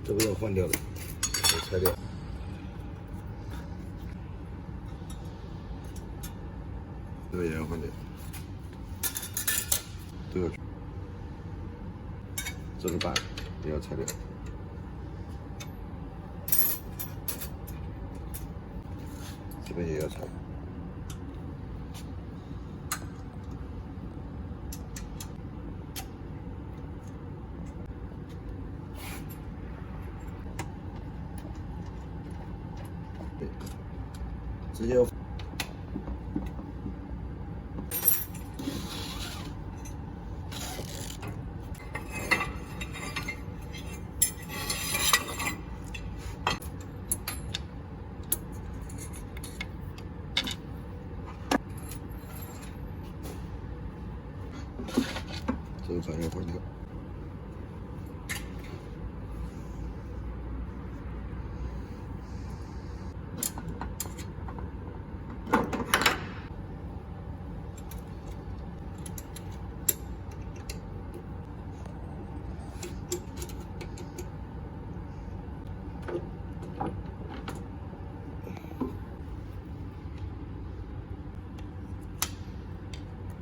这个要换掉的，得拆掉。这个也要换掉，都要去。这个板也要拆掉。这边也要拆。对，直接要。这个板要换掉。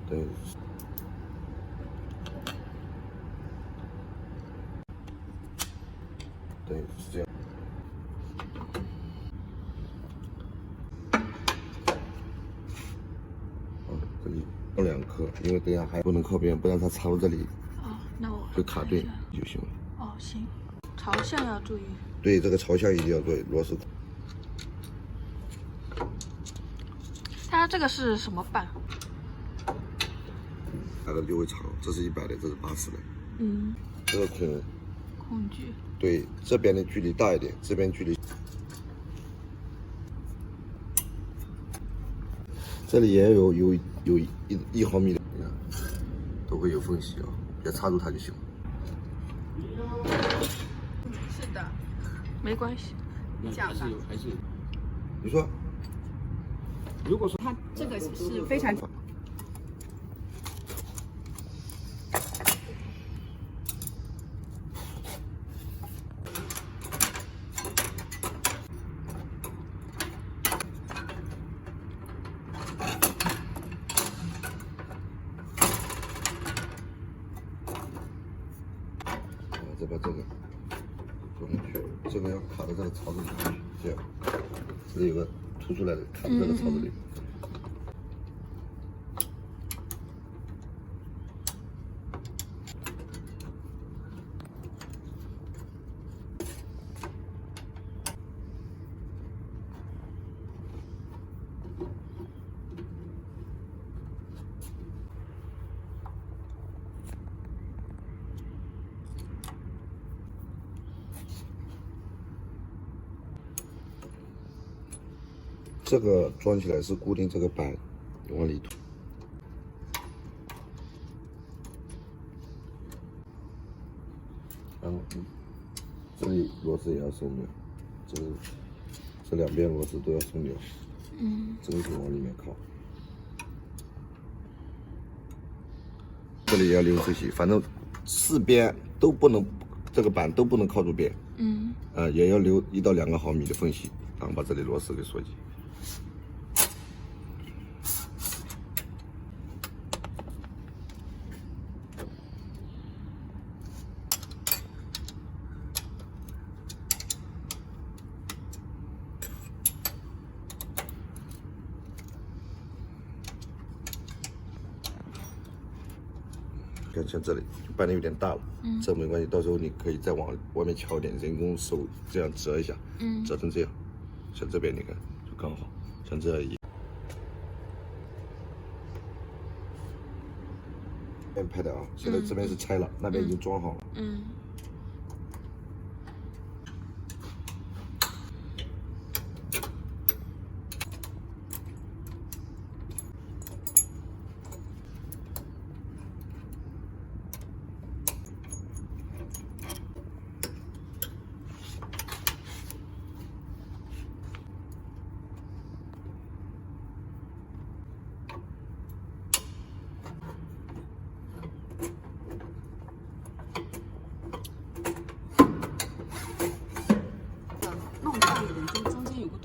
对。对，是这样。这里放2颗，因为等下还不能靠边，不然它插到这里。哦，那我就卡顿就行了。哦，行，朝向要注意。对，这个朝向一定要对，螺丝。它这个是什么板？大概就会长，这是100的，这是80的。嗯，这个空距。对，这边的距离大一点，这边距离。这里也有1毫米的，你看都会有缝隙啊，别插住它就行了。是的，没关系，你讲吧。还是，你说，如果说它这个是非常。再把这个装上去，这个要卡到这个槽子里面去，这样，这里有个凸出来的，卡到这个槽子里。这个装起来是固定这个板往里推，然后这里螺丝也要松掉，这2边螺丝都要松掉，这个是往里面靠，这里也要留出去，反正4边都不能，这个板都不能靠住边，也要留1到2个毫米的缝隙，然后把这里螺丝给锁紧。看像这里就扳的有点大了，这没关系，到时候你可以再往外面敲一点，人工手这样折一下，折成这样，像这边你看就刚好，像这样一样。拍的啊，现在这边是拆了，那边已经装好了。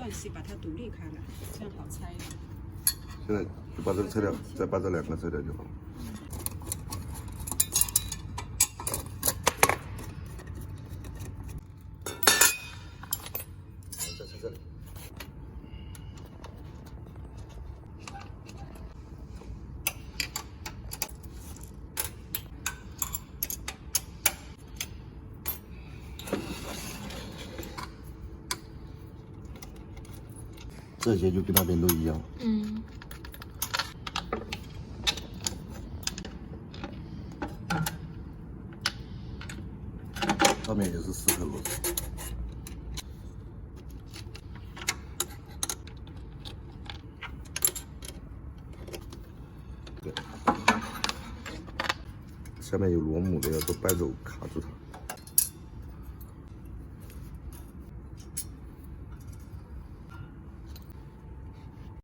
关系，把它独立开来，这样好拆。现在就把这个拆掉，再把这两个拆掉就好了。再拆这里。这些就跟那边都一样。嗯。上面也是4颗螺丝。对，下面有螺母的要都掰走卡住它。